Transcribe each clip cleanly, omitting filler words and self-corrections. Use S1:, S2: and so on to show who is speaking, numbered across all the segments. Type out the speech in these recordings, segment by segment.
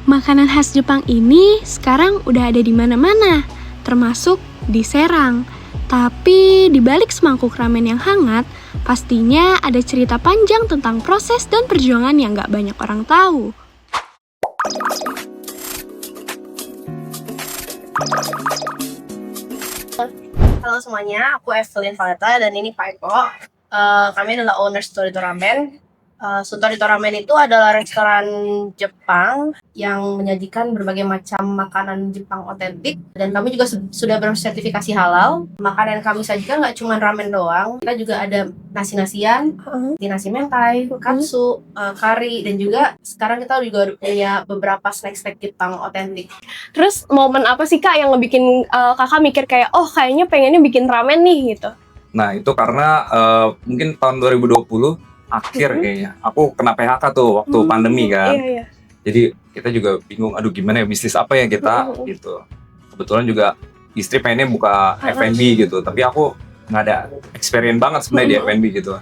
S1: Makanan khas Jepang ini sekarang udah ada di mana-mana, termasuk di Serang. Tapi di balik semangkuk ramen yang hangat, pastinya ada cerita panjang tentang proses dan perjuangan yang gak banyak orang tahu.
S2: Halo semuanya, aku Evelyn Valeta dan ini Pak Eko. Kami adalah owner Sutorito Ramen. Sutorito Ramen itu adalah restoran Jepang yang menyajikan berbagai macam makanan Jepang otentik, dan kami juga sudah bersertifikasi halal. Makanan yang kami sajikan nggak cuma ramen doang, kita juga ada nasi-nasian, nasi mentai, katsu, kari, dan juga sekarang kita juga punya beberapa snack-snack Jepang otentik.
S3: Terus momen apa sih Kak yang ngebikin Kakak mikir kayak, oh kayaknya pengennya bikin ramen nih gitu?
S4: Nah itu karena mungkin tahun 2020 akhir kayaknya aku kena PHK tuh waktu pandemi kan.
S3: Iya.
S4: Jadi kita juga bingung, aduh gimana ya bisnis apa ya kita gitu. Kebetulan juga istri pengennya buka F&B gitu, tapi aku nggak ada experience banget sebenarnya di F&B gitu.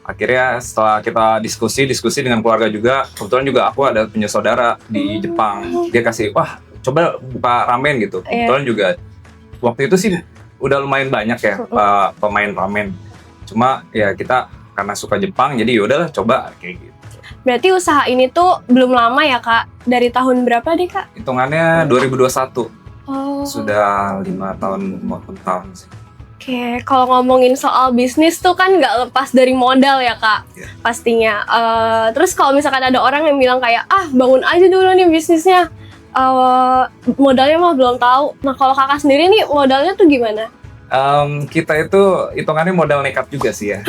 S4: Akhirnya setelah kita diskusi dengan keluarga juga, kebetulan juga aku ada punya saudara di Jepang. Dia kasih, wah coba buka ramen gitu. Kebetulan juga waktu itu sih udah lumayan banyak ya pemain ramen. Cuma ya kita karena suka Jepang, jadi yaudahlah coba kayak gitu.
S3: Berarti usaha ini tuh belum lama ya Kak? Dari tahun berapa deh Kak?
S4: Hitungannya 2021.
S3: Oh.
S4: Sudah 5 tahun, 4 tahun sih.
S3: Oke, kalau ngomongin soal bisnis tuh kan nggak lepas dari modal ya Kak, pastinya. Terus kalau misalkan ada orang yang bilang kayak, bangun aja dulu nih bisnisnya, modalnya mah belum tahu. Nah kalau Kakak sendiri nih modalnya tuh gimana?
S4: Kita itu hitungannya modal nekat juga sih ya.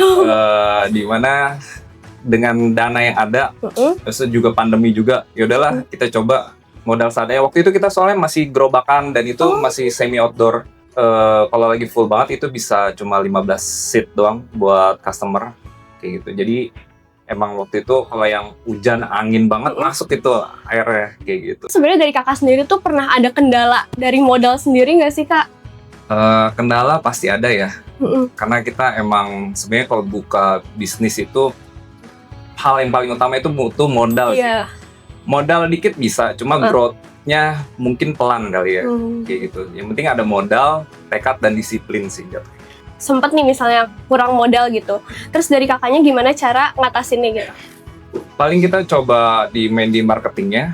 S4: Di mana dengan dana yang ada, terus juga pandemi juga, yaudahlah kita coba modal seadanya. Waktu itu kita soalnya masih gerobakan dan itu masih semi outdoor. Kalau lagi full banget itu bisa cuma 15 seat doang buat customer kayak gitu. Jadi emang waktu itu kalau yang hujan angin banget masuk itu airnya kayak gitu.
S3: Sebenarnya dari Kakak sendiri tuh pernah ada kendala dari modal sendiri nggak sih Kak?
S4: Kendala pasti ada ya, karena kita emang sebenarnya kalau buka bisnis itu hal yang paling utama itu butuh modal. Modal dikit bisa, cuma growth-nya mungkin pelan kali ya, kayak gitu. Yang penting ada modal, tekad dan disiplin sih.
S3: Sempet nih misalnya kurang modal gitu, terus dari kakaknya gimana cara ngatasinnya gitu?
S4: Paling kita coba di main di marketingnya,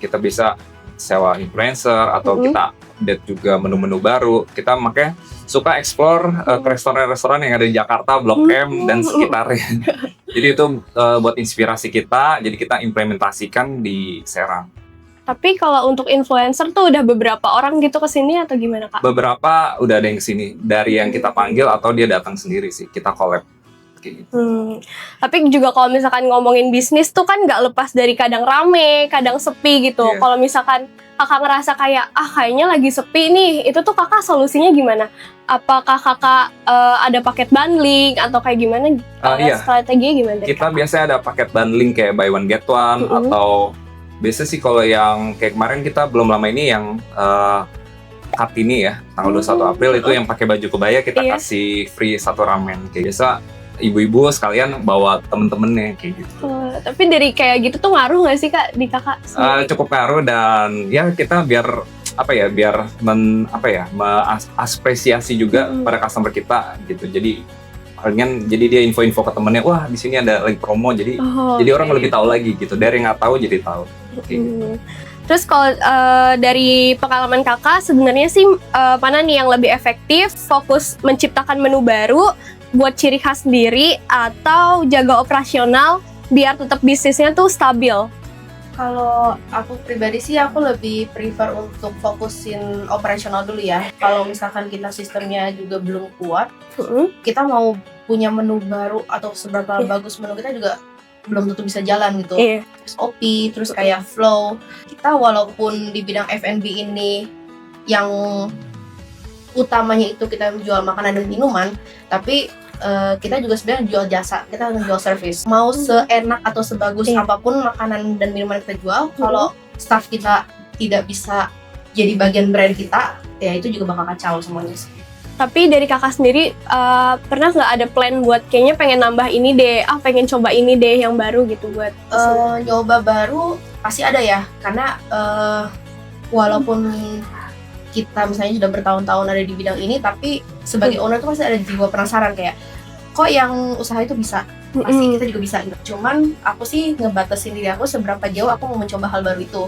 S4: kita bisa sewa influencer atau kita update juga menu-menu baru. Kita makanya suka explore ke restoran-restoran yang ada di Jakarta, Blok M dan sekitarnya. Jadi itu buat inspirasi kita, jadi kita implementasikan di Serang.
S3: Tapi kalau untuk influencer tuh udah beberapa orang gitu kesini atau gimana Kak?
S4: Beberapa udah ada yang kesini, dari yang kita panggil atau dia datang sendiri sih, kita collab. Gitu.
S3: Tapi juga kalau misalkan ngomongin bisnis tuh kan nggak lepas dari kadang rame, kadang sepi gitu. Kalau misalkan kakak ngerasa kayak kayaknya lagi sepi nih, itu tuh kakak solusinya gimana? Apakah kakak ada paket bundling atau kayak gimana? Strateginya gimana?
S4: Kita biasanya ada paket bundling kayak buy one get one atau biasa sih kalau yang kayak kemarin kita belum lama ini yang Kartini ya, tanggal 21 April itu yang pakai baju kebaya kita kasih free 1 ramen. Kayak biasa ibu-ibu sekalian bawa temen-temennya kayak gitu.
S3: Tapi dari kayak gitu tuh ngaruh nggak sih Kak di kakak?
S4: Cukup ngaruh dan ya kita biar mengapresiasi juga pada customer kita gitu. Jadi palingan jadi dia info-info ke temennya, wah di sini ada lagi promo, jadi orang lebih tahu lagi gitu. Dari nggak tahu jadi tahu. Gitu.
S3: Terus kalau dari pengalaman kakak sebenarnya sih mana nih yang lebih efektif, fokus menciptakan menu baru buat ciri khas sendiri atau jaga operasional biar tetap bisnisnya tuh stabil?
S2: Kalau aku pribadi sih aku lebih prefer untuk fokusin operasional dulu ya. Kalau misalkan kita sistemnya juga belum kuat, kita mau punya menu baru atau seberapa bagus menu kita juga belum tentu bisa jalan gitu. SOP, terus kayak flow. Kita walaupun di bidang F&B ini yang utamanya itu kita jual makanan dan minuman, tapi kita juga sebenarnya jual jasa, kita jual service. Mau seenak atau sebagus apapun makanan dan minuman kita jual, kalau staff kita tidak bisa jadi bagian brand kita, ya itu juga bakal kacau semuanya.
S3: Tapi dari kakak sendiri pernah nggak ada plan buat kayaknya pengen nambah ini deh, pengen coba ini deh yang baru gitu buat
S2: nyoba baru pasti ada ya, karena walaupun kita misalnya sudah bertahun-tahun ada di bidang ini, tapi sebagai owner tuh pasti ada jiwa penasaran kayak kok yang usaha itu bisa, pasti kita juga bisa gitu. Cuman aku sih ngebatasin diri aku seberapa jauh aku mau mencoba hal baru itu.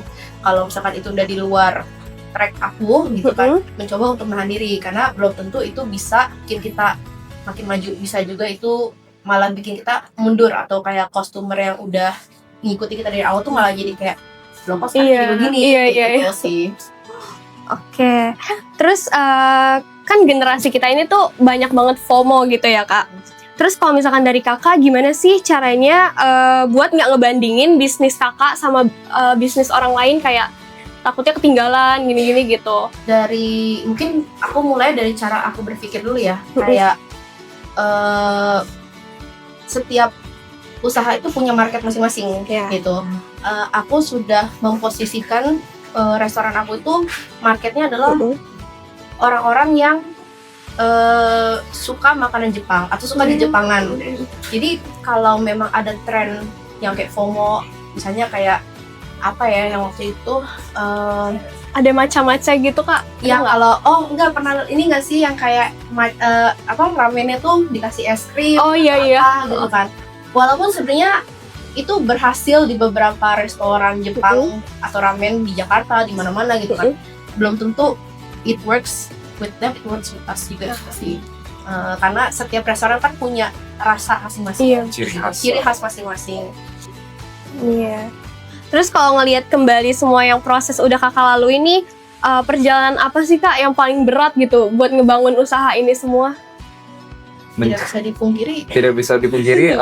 S2: Kalau misalkan itu udah di luar track aku gitu kan, mencoba untuk menahan diri, karena belum tentu itu bisa bikin kita makin maju, bisa juga itu malah bikin kita mundur, atau kayak customer yang udah ngikuti kita dari awal tuh malah jadi kayak belum kok sekarang jadi begini gitu sih.
S3: Oke. Terus kan generasi kita ini tuh banyak banget FOMO gitu ya Kak. Terus kalau misalkan dari Kakak gimana sih caranya buat nggak ngebandingin bisnis Kakak sama bisnis orang lain, kayak takutnya ketinggalan gini-gini gitu?
S2: Dari mungkin aku mulai dari cara aku berpikir dulu ya, kayak setiap usaha itu punya market masing-masing gitu. Aku sudah memposisikan restoran aku itu marketnya adalah orang-orang yang suka makanan Jepang atau suka di Jepangan. Jadi kalau memang ada tren yang kayak FOMO, misalnya kayak apa ya yang waktu itu
S3: ada macam-macam gitu Kak?
S2: yang kalau enggak pernah ini nggak sih yang kayak ramennya tuh dikasih es krim, gitu kan. Walaupun sebenarnya itu berhasil di beberapa restoran Jepang atau ramen di Jakarta, di mana-mana gitu kan, belum tentu it works with them, it works with us juga sih. Karena setiap restoran kan punya rasa masing-masing, ciri khas masing-masing.
S3: Iya. Terus kalau ngelihat kembali semua yang proses udah Kakak lalui ini, perjalanan apa sih Kak yang paling berat gitu buat ngebangun usaha ini semua?
S2: Tidak bisa dipungkiri.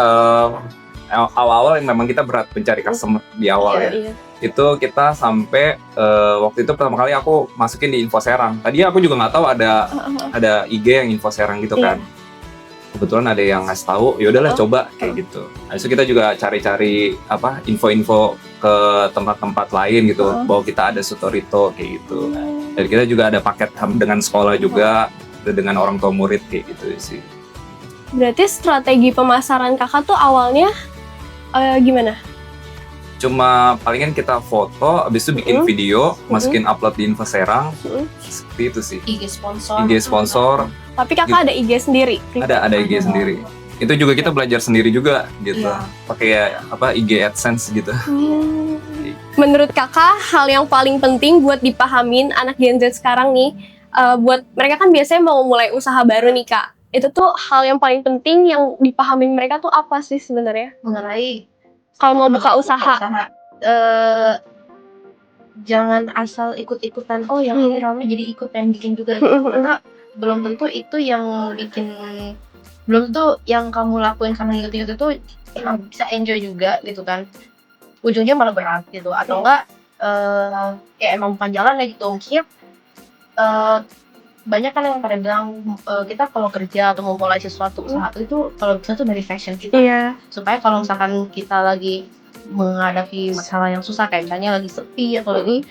S4: Awal-awal yang memang kita berat mencari customer di awal ya. Itu kita sampai waktu itu pertama kali aku masukin di Info Serang. Tadi aku juga nggak tahu ada IG yang Info Serang gitu kan. Kebetulan ada yang ngasih tahu, ya udahlah coba kayak gitu. Habis itu kita juga cari-cari info-info ke tempat-tempat lain gitu, bahwa kita ada Sutorito kayak gitu. Dan kita juga ada paket dengan sekolah juga, dengan orang tua murid kayak gitu sih.
S3: Berarti strategi pemasaran Kakak tuh awalnya gimana?
S4: Cuma palingan kita foto, habis itu bikin video, masukin upload di Info Serang, seperti itu sih.
S2: IG sponsor.
S3: Tapi Kakak ada IG sendiri?
S4: Ada IG sendiri. Itu juga kita belajar sendiri juga gitu. Pakai IG AdSense gitu.
S3: Menurut Kakak, hal yang paling penting buat dipahamin anak Gen Z sekarang nih, buat mereka kan biasanya mau mulai usaha baru nih Kak. Itu tuh hal yang paling penting yang dipahamin mereka tuh apa sih sebenarnya?
S2: Mengenai
S3: kalau mau buka usaha.
S2: Jangan asal ikut-ikutan, yang ini ramai jadi ikut pengen bikin juga. Karena belum tentu itu yang bikin, belum tentu yang kamu lakuin karena ikut-ikut itu bisa enjoy juga gitu kan. Ujungnya malah berat gitu, atau enggak emang bukan jalan ya gitu. Mungkin banyak kan yang pada bilang kita kalau kerja atau mau mulai sesuatu usaha itu kalau bisa tuh dari passion kita. Supaya kalau misalkan kita lagi menghadapi masalah yang susah, kayak misalnya lagi sepi atau lagi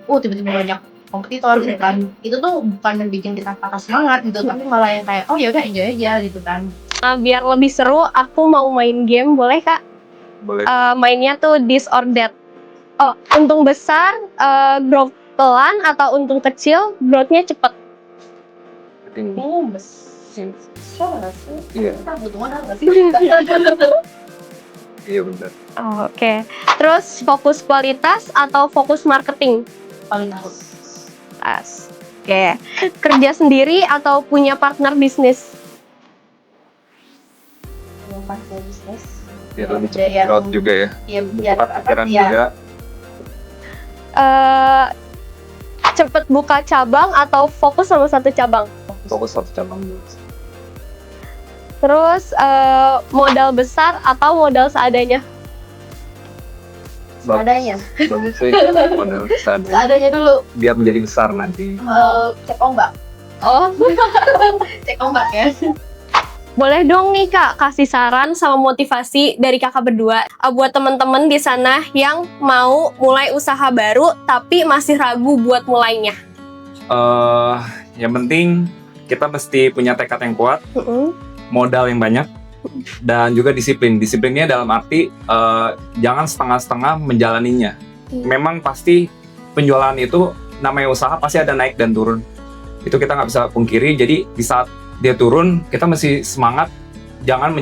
S2: tiba-tiba banyak kompetitor gitu kan, itu tuh bukan yang bikin kita patah semangat gitu, tapi malah yang kayak ya udah enjoy aja gitu kan.
S3: Biar lebih seru, aku mau main game, boleh Kak?
S4: Boleh.
S3: Mainnya tuh This or That. Untung besar growth pelan, atau untung kecil growth-nya cepet?
S2: Kita butuh modal nggak sih?
S4: Iya benar.
S3: Oke. Terus fokus kualitas atau fokus marketing?
S2: Paling harus.
S3: Oke. Kerja sendiri atau punya partner bisnis?
S2: Partner bisnis.
S4: Biar lebih cepat growth juga ya.
S2: Iya, biar
S4: pikiran juga.
S3: Cepet buka cabang atau fokus sama satu cabang?
S4: Fokus satu cabang dulu.
S3: Terus modal besar atau modal seadanya?
S2: Seadanya.
S4: Bagus sih, modal besar.
S2: Seadanya dulu.
S4: Biar menjadi besar nanti.
S2: Cek ombak. Cek ombak ya.
S3: Boleh dong nih Kak, kasih saran sama motivasi dari Kakak berdua buat teman-teman di sana yang mau mulai usaha baru tapi masih ragu buat mulainya.
S4: Yang penting kita mesti punya tekad yang kuat, modal yang banyak, dan juga disiplin. Disiplinnya dalam arti jangan setengah-setengah menjalaninya. Memang pasti penjualan itu namanya usaha pasti ada naik dan turun. Itu kita nggak bisa pungkiri. Jadi di saat dia turun, kita mesti semangat. Jangan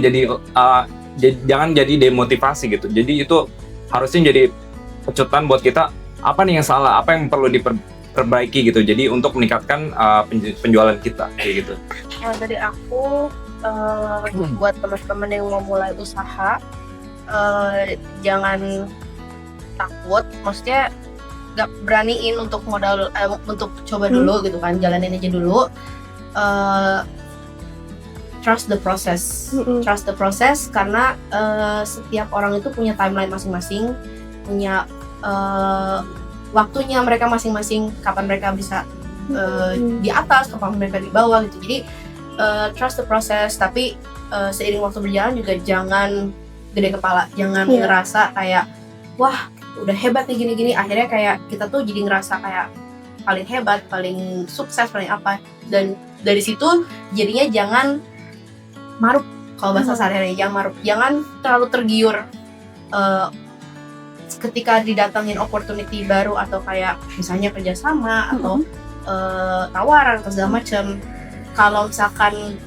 S4: jangan jadi demotivasi gitu. Jadi itu harusnya jadi pecutan buat kita. Apa nih yang salah? Apa yang perlu diperbaiki gitu. Jadi untuk meningkatkan penjualan kita kayak gitu.
S2: Kalau dari aku buat teman-teman yang mau mulai usaha, jangan takut. Maksudnya nggak beraniin untuk modal untuk coba dulu gitu kan, jalanin aja dulu. Trust the process. Trust the process karena setiap orang itu punya timeline masing-masing, punya waktunya mereka masing-masing, kapan mereka bisa di atas, kapan mereka di bawah gitu. Jadi trust the process, tapi seiring waktu berjalan juga jangan gede kepala, jangan ngerasa kayak wah udah hebat nih gini-gini, akhirnya kayak kita tuh jadi ngerasa kayak paling hebat, paling sukses, paling apa, dan dari situ jadinya jangan maruk, kalau bahasa sehari-hari jangan maruk, jangan terlalu tergiur ketika didatangin opportunity baru atau kayak misalnya kerjasama atau tawaran atau segala macam. Kalau misalkan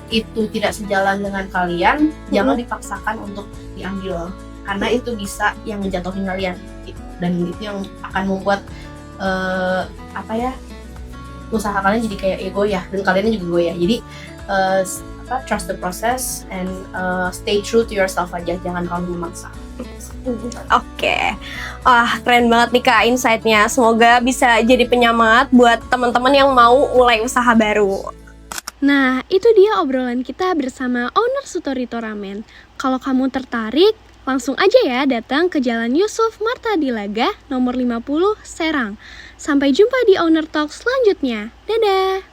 S2: itu tidak sejalan dengan kalian, jangan dipaksakan untuk diambil, karena itu bisa yang menjatuhin kalian gitu. Dan itu yang akan membuat usaha kalian jadi kayak goyah, dan kalian juga goyah. Jadi trust the process and stay true to yourself aja, jangan terlalu memaksa.
S3: Oke. Wah, keren banget nih Kak insight-nya. Semoga bisa jadi penyemangat buat teman-teman yang mau mulai usaha baru.
S1: Nah, itu dia obrolan kita bersama owner Sutorito Ramen. Kalau kamu tertarik, langsung aja ya datang ke Jalan Yusuf Marta Dilaga, nomor 50, Serang. Sampai jumpa di Owner Talk selanjutnya. Dadah!